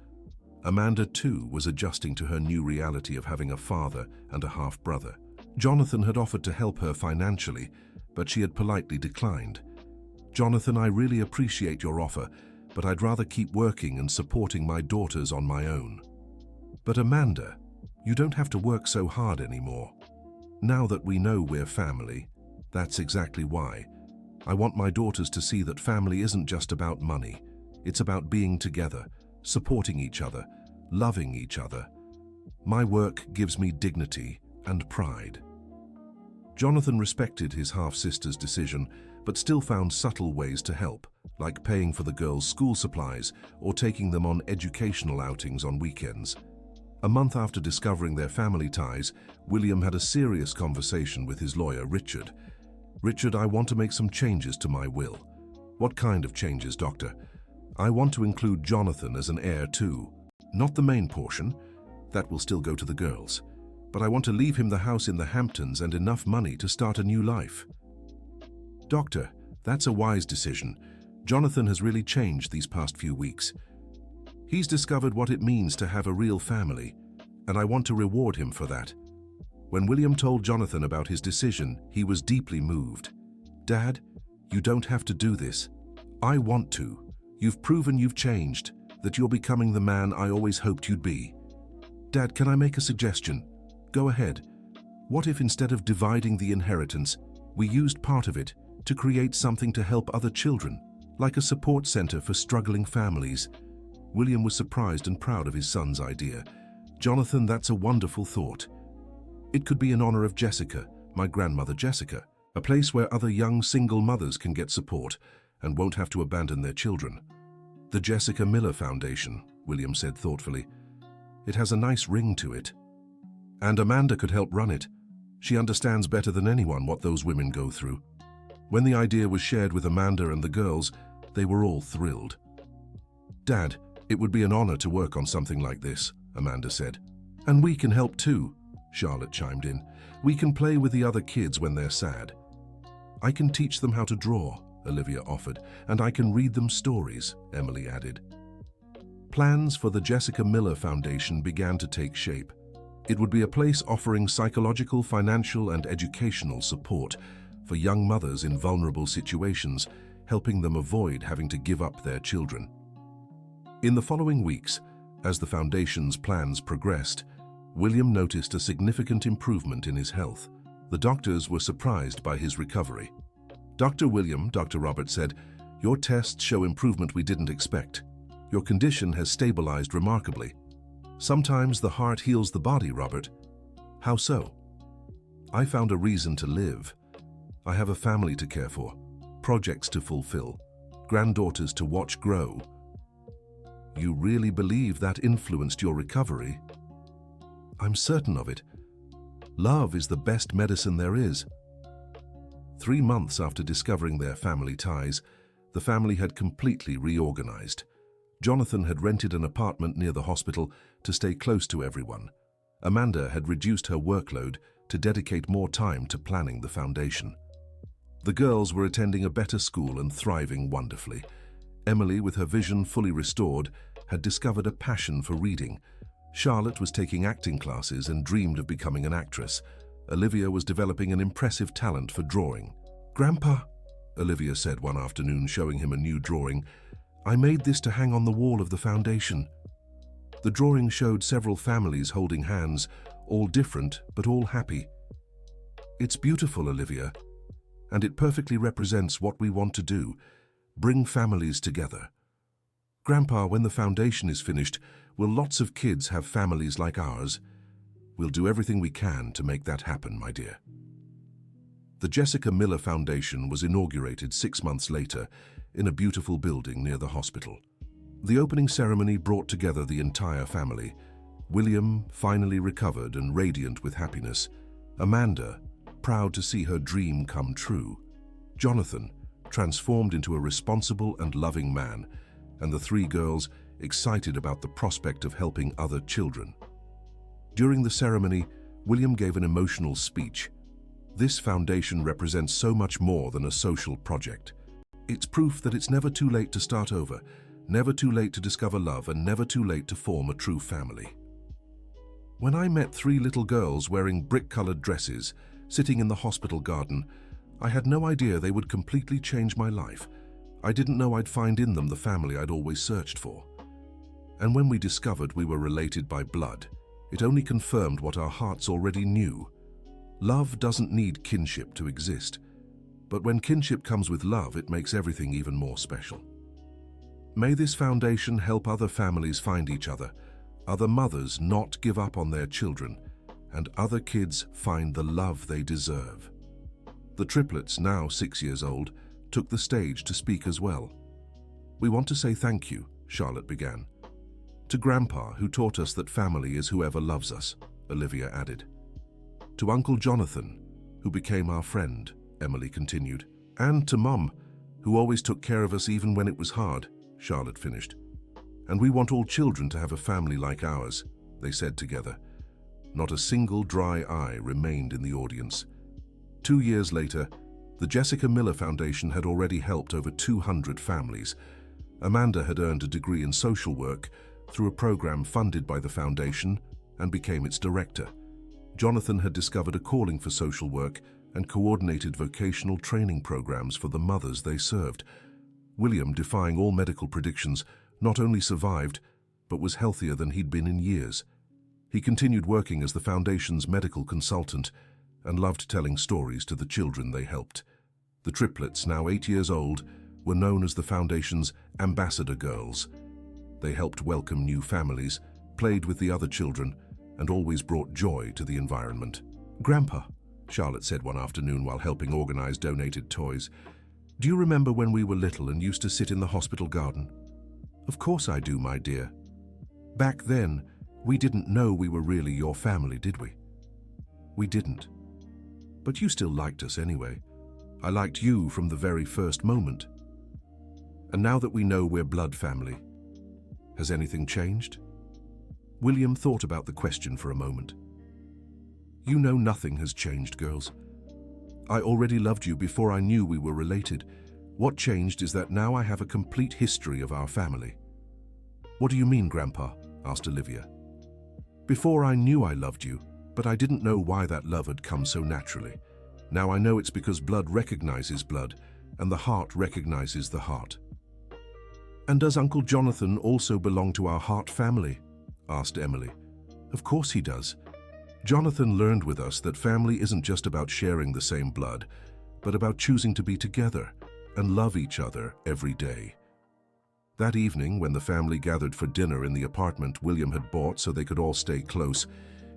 Amanda, too, was adjusting to her new reality of having a father and a half-brother. Jonathan had offered to help her financially, but she had politely declined. "Jonathan, I really appreciate your offer, but I'd rather keep working and supporting my daughters on my own." "But Amanda, you don't have to work so hard anymore. Now that we know we're family, that's exactly why. I want my daughters to see that family isn't just about money. It's about being together, supporting each other, loving each other. My work gives me dignity and pride." Jonathan respected his half-sister's decision, but still found subtle ways to help, like paying for the girls' school supplies or taking them on educational outings on weekends. A month after discovering their family ties, William had a serious conversation with his lawyer, Richard. "Richard, I want to make some changes to my will." "What kind of changes, Doctor?" "I want to include Jonathan as an heir too. Not the main portion, that will still go to the girls. But I want to leave him the house in the Hamptons and enough money to start a new life." "Doctor, that's a wise decision. Jonathan has really changed these past few weeks. He's discovered what it means to have a real family, and I want to reward him for that." When William told Jonathan about his decision, he was deeply moved. "Dad, you don't have to do this. I want to. You've proven you've changed, that you're becoming the man I always hoped you'd be." "Dad, can I make a suggestion?" "Go ahead. What if instead of dividing the inheritance, we used part of it to create something to help other children, like a support center for struggling families?" William was surprised and proud of his son's idea. "Jonathan, that's a wonderful thought. It could be in honor of Jessica, my grandmother Jessica, a place where other young single mothers can get support and won't have to abandon their children." "The Jessica Miller Foundation," William said thoughtfully. "It has a nice ring to it. And Amanda could help run it. She understands better than anyone what those women go through." When the idea was shared with Amanda and the girls, they were all thrilled. "Dad, it would be an honor to work on something like this," Amanda said. "And we can help too," Charlotte chimed in. "We can play with the other kids when they're sad." "I can teach them how to draw," Olivia offered, "and I can read them stories," Emily added. Plans for the Jessica Miller Foundation began to take shape. It would be a place offering psychological, financial, and educational support for young mothers in vulnerable situations, helping them avoid having to give up their children. In the following weeks, as the Foundation's plans progressed, William noticed a significant improvement in his health. The doctors were surprised by his recovery. "Dr. William," Dr. Robert said, "your tests show improvement we didn't expect. Your condition has stabilized remarkably." "Sometimes the heart heals the body, Robert." "How so?" "I found a reason to live. I have a family to care for, projects to fulfill, granddaughters to watch grow." "You really believe that influenced your recovery?" "I'm certain of it. Love is the best medicine there is." 3 months after discovering their family ties, the family had completely reorganized. Jonathan had rented an apartment near the hospital to stay close to everyone. Amanda had reduced her workload to dedicate more time to planning the foundation. The girls were attending a better school and thriving wonderfully. Emily, with her vision fully restored, had discovered a passion for reading. Charlotte was taking acting classes and dreamed of becoming an actress. Olivia was developing an impressive talent for drawing. "Grandpa," Olivia said one afternoon, showing him a new drawing, I made this to hang on the wall of the foundation." The drawing showed several families holding hands, all different but all happy. "It's beautiful, Olivia, and it perfectly represents what we want to do, bring families together. Grandpa, when the foundation is finished, will lots of kids have families like ours? We'll do everything we can to make that happen, my dear." The Jessica Miller Foundation was inaugurated 6 months later in a beautiful building near the hospital. The opening ceremony brought together the entire family. William, finally recovered and radiant with happiness. Amanda, proud to see her dream come true. Jonathan, transformed into a responsible and loving man. And the 3 girls, excited about the prospect of helping other children. During the ceremony, William gave an emotional speech. "This foundation represents so much more than a social project. It's proof that it's never too late to start over, never too late to discover love, and never too late to form a true family." When I met 3 little girls wearing brick-colored dresses, sitting in the hospital garden, I had no idea they would completely change my life. I didn't know I'd find in them the family I'd always searched for. And when we discovered we were related by blood, it only confirmed what our hearts already knew. Love doesn't need kinship to exist, but when kinship comes with love, it makes everything even more special. May this foundation help other families find each other, other mothers not give up on their children, and other kids find the love they deserve. The triplets, now 6 years old, took the stage to speak as well. "We want to say thank you," Charlotte began. "To Grandpa, who taught us that family is whoever loves us," Olivia added. "To Uncle Jonathan, who became our friend," Emily continued. "And to Mom, who always took care of us even when it was hard," Charlotte finished. "And we want all children to have a family like ours," they said together. Not a single dry eye remained in the audience. 2 years later, the Jessica Miller Foundation had already helped over 200 families. Amanda had earned a degree in social work through a program funded by the foundation and became its director. Jonathan had discovered a calling for social work and coordinated vocational training programs for the mothers they served. William, defying all medical predictions, not only survived, but was healthier than he'd been in years. He continued working as the foundation's medical consultant and loved telling stories to the children they helped. The triplets, now 8 years old, were known as the foundation's ambassador girls. They helped welcome new families, played with the other children, and always brought joy to the environment. "Grandpa," Charlotte said one afternoon while helping organize donated toys, "do you remember when we were little and used to sit in the hospital garden?" "Of course I do, my dear. Back then, we didn't know we were really your family, did we?" "We didn't. But you still liked us anyway. I liked you from the very first moment. And now that we know we're blood family, has anything changed?" William thought about the question for a moment. "You know nothing has changed, girls. I already loved you before I knew we were related. What changed is that now I have a complete history of our family." "What do you mean, Grandpa?" asked Olivia. "Before I knew I loved you, but I didn't know why that love had come so naturally. Now I know it's because blood recognizes blood, and the heart recognizes the heart." "And does Uncle Jonathan also belong to our heart family?" asked Emily. "Of course he does. Jonathan learned with us that family isn't just about sharing the same blood, but about choosing to be together and love each other every day." That evening, when the family gathered for dinner in the apartment William had bought so they could all stay close,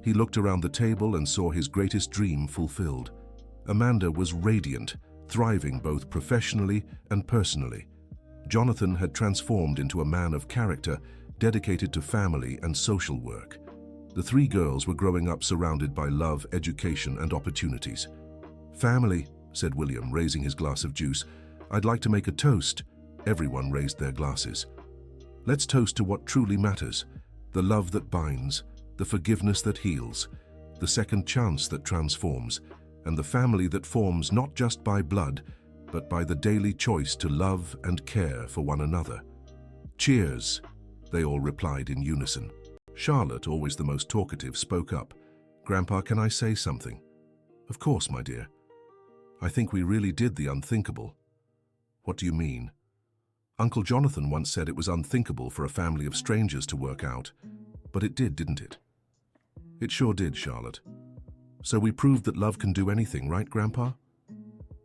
he looked around the table and saw his greatest dream fulfilled. Amanda was radiant, thriving both professionally and personally. Jonathan had transformed into a man of character, dedicated to family and social work. The 3 girls were growing up surrounded by love, education, and opportunities. "Family," said William, raising his glass of juice. "I'd like to make a toast." Everyone raised their glasses. "Let's toast to what truly matters: the love that binds, the forgiveness that heals, the second chance that transforms, and the family that forms not just by blood, but by the daily choice to love and care for one another." "Cheers," they all replied in unison. Charlotte, always the most talkative, spoke up. "Grandpa, can I say something?" "Of course, my dear. I think we really did the unthinkable." "What do you mean?" Uncle Jonathan once said it was unthinkable for a family of strangers to work out, but it did, didn't it? It sure did, Charlotte. So we proved that love can do anything, right, Grandpa?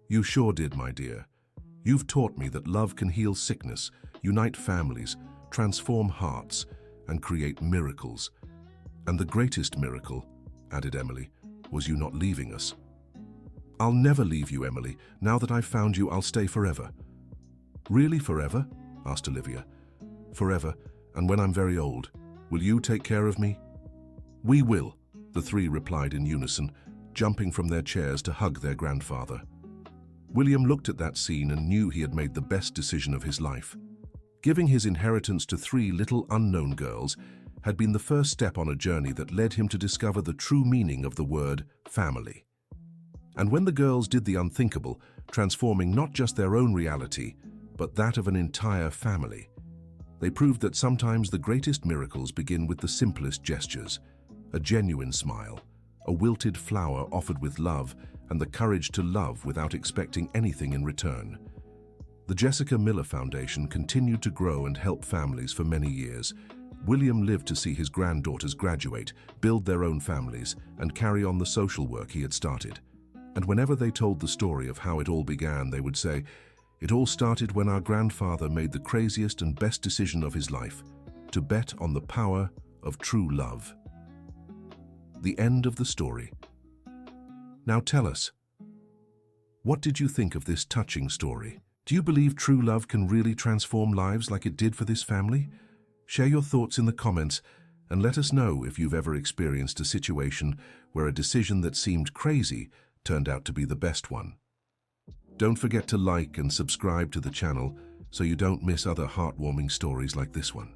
You sure did, my dear. You've taught me that love can heal sickness, unite families, transform hearts, and create miracles. And the greatest miracle, added Emily, was you not leaving us. I'll never leave you, Emily. Now that I've found you, I'll stay forever. Really forever? Asked Olivia. Forever, and when I'm very old. Will you take care of me? We will, the three replied in unison, jumping from their chairs to hug their grandfather. William looked at that scene and knew he had made the best decision of his life. Giving his inheritance to three little unknown girls had been the first step on a journey that led him to discover the true meaning of the word family. And when the girls did the unthinkable, transforming not just their own reality, but that of an entire family, they proved that sometimes the greatest miracles begin with the simplest gestures: a genuine smile, a wilted flower offered with love, and the courage to love without expecting anything in return. The Jessica Miller Foundation continued to grow and help families for many years. William lived to see his granddaughters graduate, build their own families, and carry on the social work he had started. And whenever they told the story of how it all began, they would say, "It all started when our grandfather made the craziest and best decision of his life, to bet on the power of true love." The end of the story. Now tell us, what did you think of this touching story? Do you believe true love can really transform lives like it did for this family? Share your thoughts in the comments and let us know if you've ever experienced a situation where a decision that seemed crazy turned out to be the best one. Don't forget to like and subscribe to the channel so you don't miss other heartwarming stories like this one.